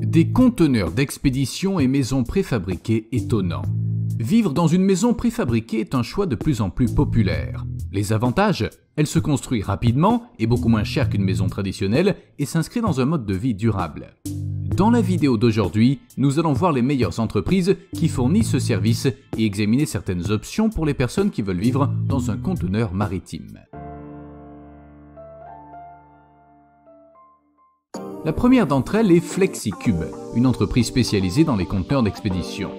Des conteneurs d'expédition et maisons préfabriquées étonnants. Vivre dans une maison préfabriquée est un choix de plus en plus populaire. Les avantages? Elle se construit rapidement, est beaucoup moins chère qu'une maison traditionnelle et s'inscrit dans un mode de vie durable. Dans la vidéo d'aujourd'hui, nous allons voir les meilleures entreprises qui fournissent ce service et examiner certaines options pour les personnes qui veulent vivre dans un conteneur maritime. La première d'entre elles est FlexiCube, une entreprise spécialisée dans les conteneurs d'expédition.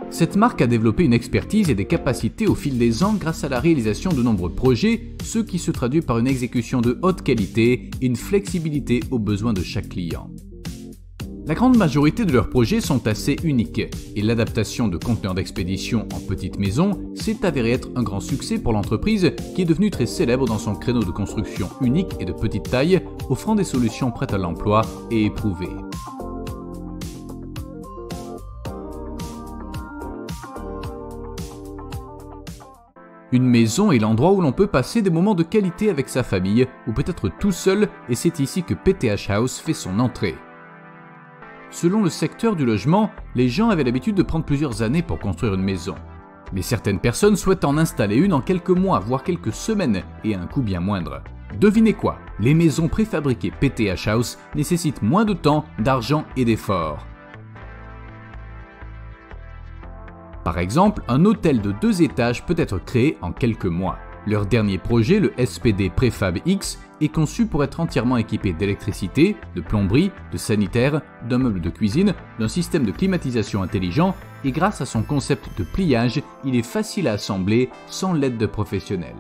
Cette marque a développé une expertise et des capacités au fil des ans grâce à la réalisation de nombreux projets, ce qui se traduit par une exécution de haute qualité et une flexibilité aux besoins de chaque client. La grande majorité de leurs projets sont assez uniques et l'adaptation de conteneurs d'expédition en petites maisons s'est avérée être un grand succès pour l'entreprise qui est devenue très célèbre dans son créneau de construction unique et de petite taille, offrant des solutions prêtes à l'emploi et éprouvées. Une maison est l'endroit où l'on peut passer des moments de qualité avec sa famille ou peut-être tout seul, et c'est ici que PTH House fait son entrée. Selon le secteur du logement, les gens avaient l'habitude de prendre plusieurs années pour construire une maison. Mais certaines personnes souhaitent en installer une en quelques mois, voire quelques semaines, et à un coût bien moindre. Devinez quoi? Les maisons préfabriquées PTH House nécessitent moins de temps, d'argent et d'efforts. Par exemple, un hôtel de 2 étages peut être créé en quelques mois. Leur dernier projet, le SPD Prefab X, est conçu pour être entièrement équipé d'électricité, de plomberie, de sanitaire, d'un meuble de cuisine, d'un système de climatisation intelligent et grâce à son concept de pliage, il est facile à assembler sans l'aide de professionnels.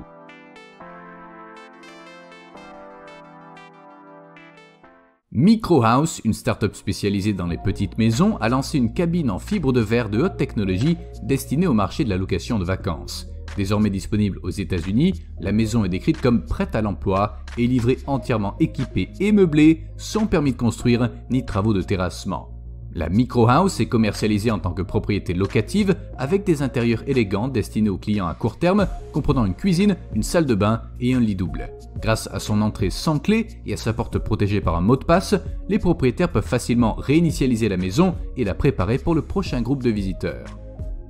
Microhouse, une start-up spécialisée dans les petites maisons, a lancé une cabine en fibre de verre de haute technologie destinée au marché de la location de vacances. Désormais disponible aux États-Unis, la maison est décrite comme prête à l'emploi et livrée entièrement équipée et meublée, sans permis de construire ni travaux de terrassement. La Microhouse est commercialisée en tant que propriété locative avec des intérieurs élégants destinés aux clients à court terme, comprenant une cuisine, une salle de bain et un lit double. Grâce à son entrée sans clé et à sa porte protégée par un mot de passe, les propriétaires peuvent facilement réinitialiser la maison et la préparer pour le prochain groupe de visiteurs.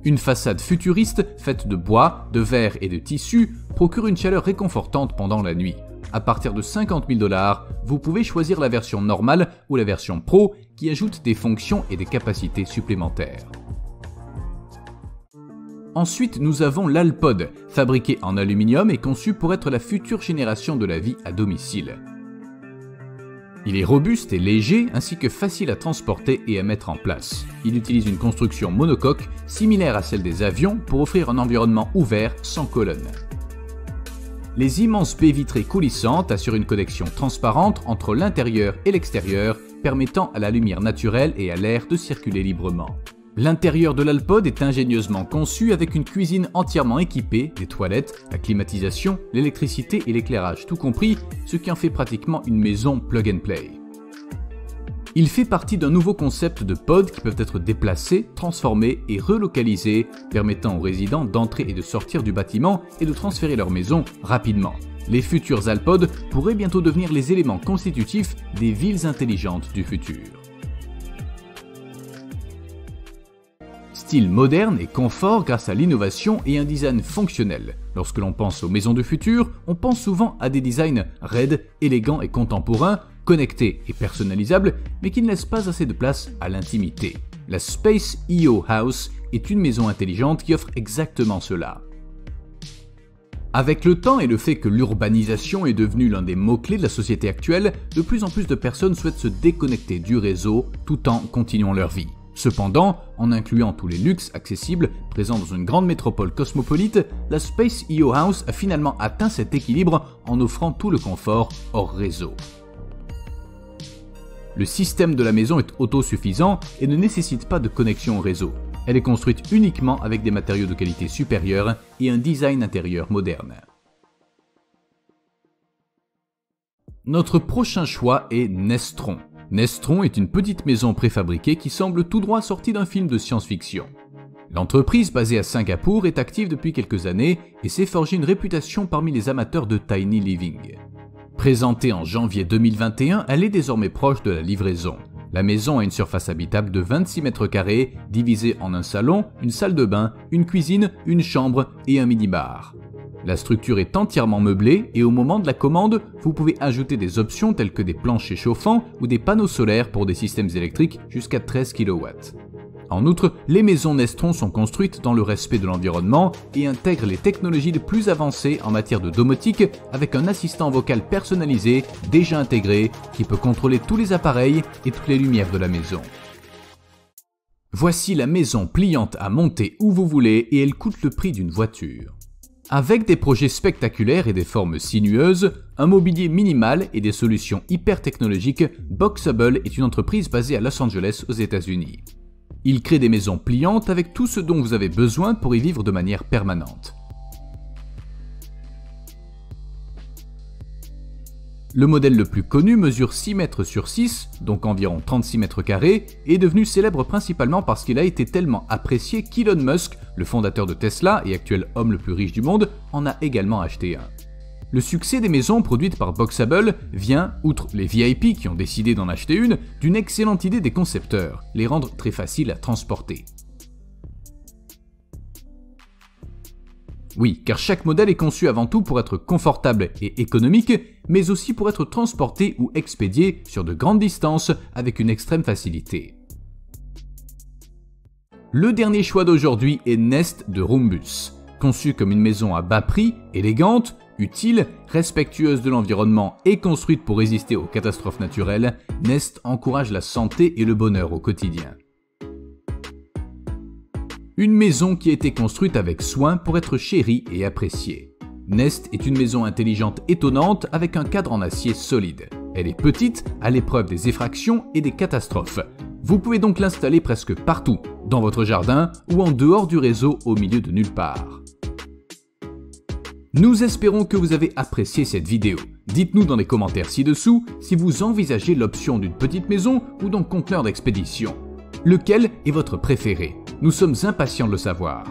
Une façade futuriste faite de bois, de verre et de tissu procure une chaleur réconfortante pendant la nuit. À partir de 50 000 $, vous pouvez choisir la version normale ou la version Pro qui ajoute des fonctions et des capacités supplémentaires. Ensuite, nous avons l'Alpod, fabriqué en aluminium et conçu pour être la future génération de la vie à domicile. Il est robuste et léger ainsi que facile à transporter et à mettre en place. Il utilise une construction monocoque similaire à celle des avions pour offrir un environnement ouvert sans colonne. Les immenses baies vitrées coulissantes assurent une connexion transparente entre l'intérieur et l'extérieur, permettant à la lumière naturelle et à l'air de circuler librement. L'intérieur de l'Alpod est ingénieusement conçu avec une cuisine entièrement équipée, des toilettes, la climatisation, l'électricité et l'éclairage tout compris, ce qui en fait pratiquement une maison plug and play. Il fait partie d'un nouveau concept de pods qui peuvent être déplacés, transformés et relocalisés, permettant aux résidents d'entrer et de sortir du bâtiment et de transférer leur maison rapidement. Les futurs Alpods pourraient bientôt devenir les éléments constitutifs des villes intelligentes du futur. Style moderne et confort grâce à l'innovation et un design fonctionnel. Lorsque l'on pense aux maisons du futur, on pense souvent à des designs raides, élégants et contemporains, connectés et personnalisables, mais qui ne laissent pas assez de place à l'intimité. La Space EO House est une maison intelligente qui offre exactement cela. Avec le temps et le fait que l'urbanisation est devenue l'un des mots-clés de la société actuelle, de plus en plus de personnes souhaitent se déconnecter du réseau tout en continuant leur vie. Cependant, en incluant tous les luxes accessibles présents dans une grande métropole cosmopolite, la Space EO House a finalement atteint cet équilibre en offrant tout le confort hors réseau. Le système de la maison est autosuffisant et ne nécessite pas de connexion au réseau. Elle est construite uniquement avec des matériaux de qualité supérieure et un design intérieur moderne. Notre prochain choix est Nestron. Nestron est une petite maison préfabriquée qui semble tout droit sortie d'un film de science-fiction. L'entreprise, basée à Singapour, est active depuis quelques années et s'est forgée une réputation parmi les amateurs de tiny living. Présentée en janvier 2021, elle est désormais proche de la livraison. La maison a une surface habitable de 26 mètres carrés, divisée en un salon, une salle de bain, une cuisine, une chambre et un minibar. La structure est entièrement meublée et au moment de la commande, vous pouvez ajouter des options telles que des planchers chauffants ou des panneaux solaires pour des systèmes électriques jusqu'à 13 kW. En outre, les maisons Nestron sont construites dans le respect de l'environnement et intègrent les technologies les plus avancées en matière de domotique avec un assistant vocal personnalisé déjà intégré qui peut contrôler tous les appareils et toutes les lumières de la maison. Voici la maison pliante à monter où vous voulez et elle coûte le prix d'une voiture. Avec des projets spectaculaires et des formes sinueuses, un mobilier minimal et des solutions hyper technologiques, Boxable est une entreprise basée à Los Angeles aux États-Unis. Il crée des maisons pliantes avec tout ce dont vous avez besoin pour y vivre de manière permanente. Le modèle le plus connu mesure 6 mètres sur 6, donc environ 36 mètres carrés, et est devenu célèbre principalement parce qu'il a été tellement apprécié qu'Elon Musk, le fondateur de Tesla et actuel homme le plus riche du monde, en a également acheté un. Le succès des maisons produites par Boxable vient, outre les VIP qui ont décidé d'en acheter une, d'une excellente idée des concepteurs, les rendre très faciles à transporter. Oui, car chaque modèle est conçu avant tout pour être confortable et économique, mais aussi pour être transporté ou expédié sur de grandes distances avec une extrême facilité. Le dernier choix d'aujourd'hui est Nest de Rhombus. Conçue comme une maison à bas prix, élégante, utile, respectueuse de l'environnement et construite pour résister aux catastrophes naturelles, Nest encourage la santé et le bonheur au quotidien. Une maison qui a été construite avec soin pour être chérie et appréciée. Nest est une maison intelligente étonnante avec un cadre en acier solide. Elle est petite, à l'épreuve des effractions et des catastrophes. Vous pouvez donc l'installer presque partout, dans votre jardin ou en dehors du réseau au milieu de nulle part. Nous espérons que vous avez apprécié cette vidéo. Dites-nous dans les commentaires ci-dessous si vous envisagez l'option d'une petite maison ou d'un conteneur d'expédition. Lequel est votre préféré? Nous sommes impatients de le savoir.